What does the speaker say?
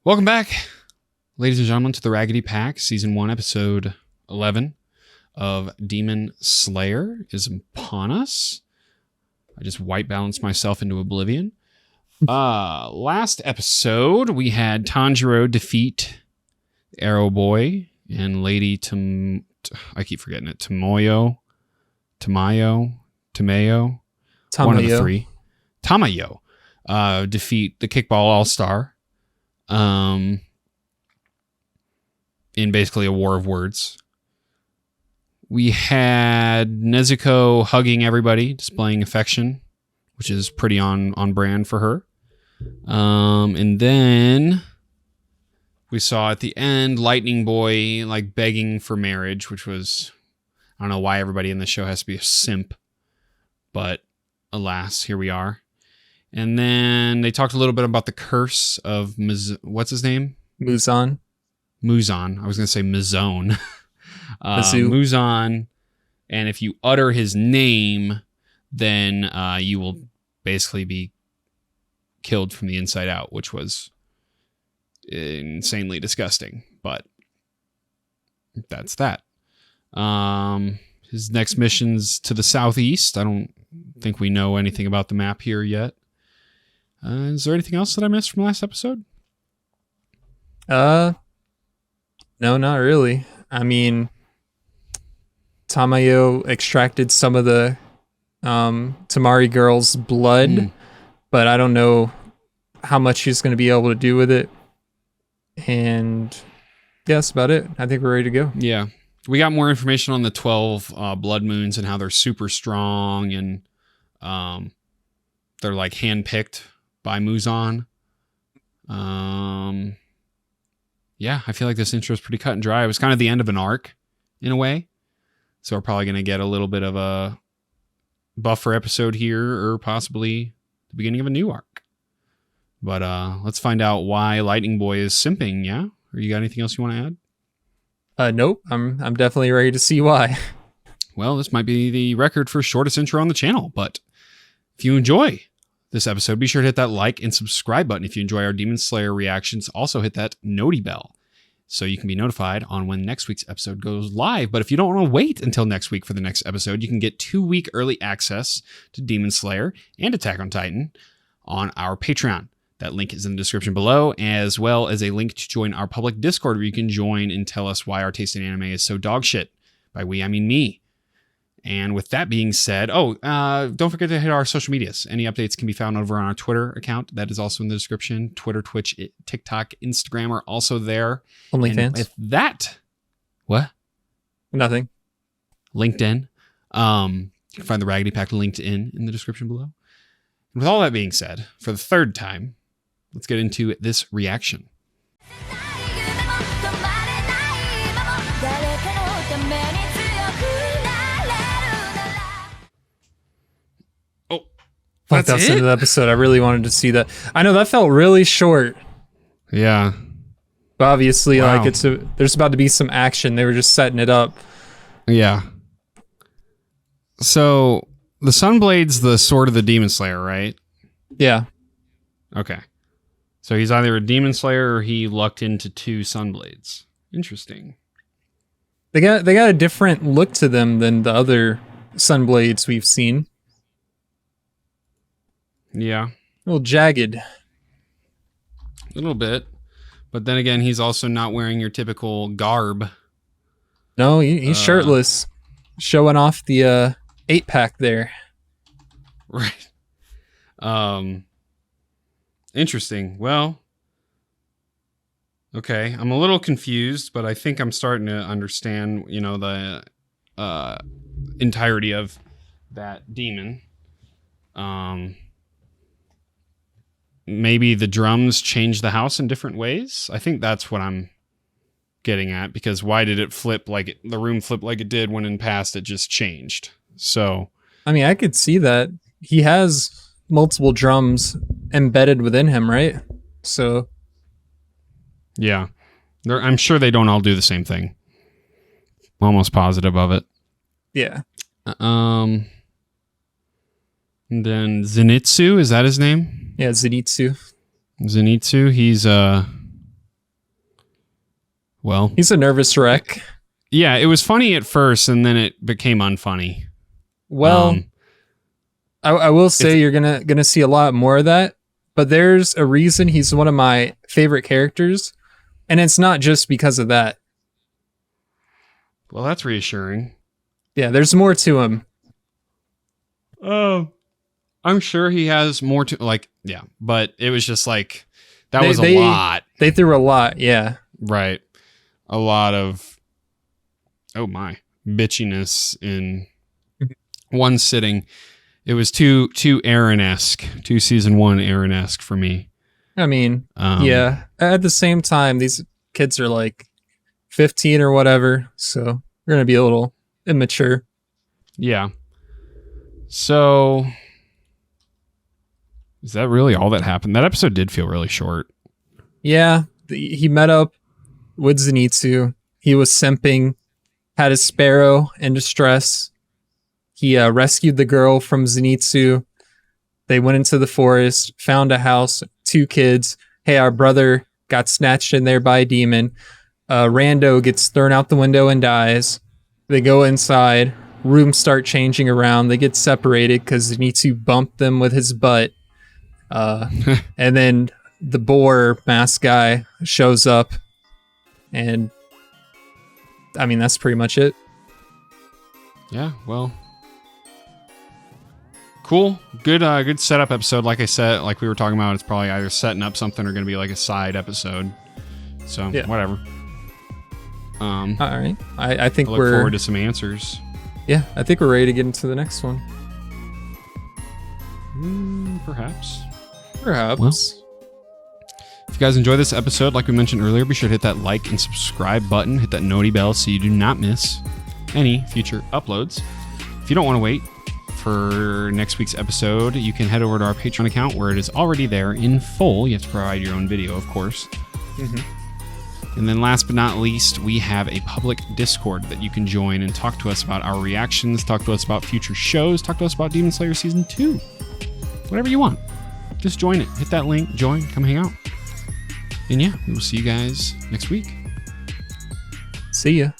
Welcome back, ladies and gentlemen, to the Raggedy Pack, Season 1, Episode 11 of Demon Slayer is upon us. I just white balanced myself into oblivion. Last episode, we had Tanjiro defeat Arrow Boy and Lady I keep forgetting it. Tamayo. One of the three. Tamayo. Defeat the Kickball All-Star. In basically a war of words. We had Nezuko hugging everybody, displaying affection, which is pretty on brand for her. And then we saw at the end Lightning Boy like begging for marriage, which was, I don't know why everybody in the show has to be a simp, but alas, here we are. And then they talked a little bit about the curse of what's his name? Muzan. I was going to say Mizone. Muzan. And if you utter his name, then you will basically be killed from the inside out, which was insanely disgusting. But that's that. His next mission's to the southeast. I don't think we know anything about the map here yet. Is there anything else that I missed from last episode? No, not really. I mean, Tamayo extracted some of the Tamari girl's blood, but I don't know how much she's going to be able to do with it. And yeah, that's about it. I think we're ready to go. Yeah. We got more information on the 12 blood moons and how they're super strong and they're like handpicked by Muzan. Yeah, I feel like this intro is pretty cut and dry. It was kind of the end of an arc in a way. So we're probably going to get a little bit of a buffer episode here or possibly the beginning of a new arc. But let's find out why Lightning Boy is simping, yeah? Or you got anything else you want to add? Nope. I'm definitely ready to see why. Well, this might be the record for shortest intro on the channel, but if you enjoy this episode, be sure to hit that like and subscribe button. If you enjoy our Demon Slayer reactions, also hit that noti bell so you can be notified on when next week's episode goes live. But if you don't want to wait until next week for the next episode, you can get 2-week early access to Demon Slayer and Attack on Titan on our Patreon. That link is in the description below, as well as a link to join our public Discord where you can join and tell us why our taste in anime is so dog shit. By we, I mean me. And with that being said, don't forget to hit our social medias. Any updates can be found over on our Twitter account. That is also in the description. Twitter, Twitch, TikTok, Instagram are also there. OnlyFans. With that, what? Nothing. LinkedIn. You can find the Raggedy Pack LinkedIn in the description below. And with all that being said, for the third time, let's get into this reaction. That's the end of the episode. I really wanted to see that. I know that felt really short. Yeah. But obviously, wow. There's about to be some action. They were just setting it up. Yeah. So the Sunblade's the sword of the Demon Slayer, right? Yeah. Okay. So he's either a Demon Slayer or he lucked into 2 Sunblades. Interesting. They got a different look to them than the other Sunblades we've seen. Yeah. A little jagged. A little bit. But then again, he's also not wearing your typical garb. No, he's shirtless. Showing off the 8-pack there. Right. Interesting. Well, okay. I'm a little confused, but I think I'm starting to understand, the entirety of that demon. Maybe the drums change the house in different ways. I think that's what I'm getting at, because why did it flip the room flip like it did when in past it just changed? So, I mean, I could see that. He has multiple drums embedded within him, right? So, yeah. I'm sure they don't all do the same thing. I'm almost positive of it. Yeah. And then Zenitsu, is that his name? Yeah, Zenitsu. Zenitsu, he's Well, He's a nervous wreck. yeah, it was funny at first, and then it became unfunny. Well, I will say you're gonna see a lot more of that, but there's a reason he's one of my favorite characters, and it's not just because of that. Well, that's reassuring. Yeah, there's more to him. Oh, I'm sure he has more to like. Yeah, but it was just like that was a lot. They threw a lot. Yeah, Right, a lot of bitchiness in one sitting. It was too Aaron-esque, too season 1 Aaron-esque for me. I mean, yeah. At the same time, these kids are like 15 or whatever, so they're gonna be a little immature. Yeah. So, is that really all that happened? That episode did feel really short. Yeah, he met up with Zenitsu. He was simping, had a sparrow in distress. He rescued the girl from Zenitsu. They went into the forest, found a house, 2 kids. Hey, our brother got snatched in there by a demon. Rando gets thrown out the window and dies. They go inside. Rooms start changing around. They get separated because Zenitsu bumped them with his butt. And then the boar mask guy shows up. And I mean, that's pretty much it. Yeah, well, cool. Good setup episode. Like I said, like we were talking about, it's probably either setting up something or going to be like a side episode. So Yeah. whatever. All right. I think I look we're forward to some answers. Yeah, I think we're ready to get into the next one. Perhaps. Perhaps. Well, if you guys enjoy this episode, like we mentioned earlier, be sure to hit that like and subscribe button. Hit that noti bell so you do not miss any future uploads. If you don't want to wait for next week's episode, you can head over to our Patreon account where it is already there in full. You have to provide your own video, of course. And then last but not least, we have a public Discord that you can join and talk to us about our reactions, talk to us about future shows, talk to us about Demon Slayer Season 2. Whatever you want. Just join it. Hit that link, join, come hang out. And yeah, we will see you guys next week. See ya.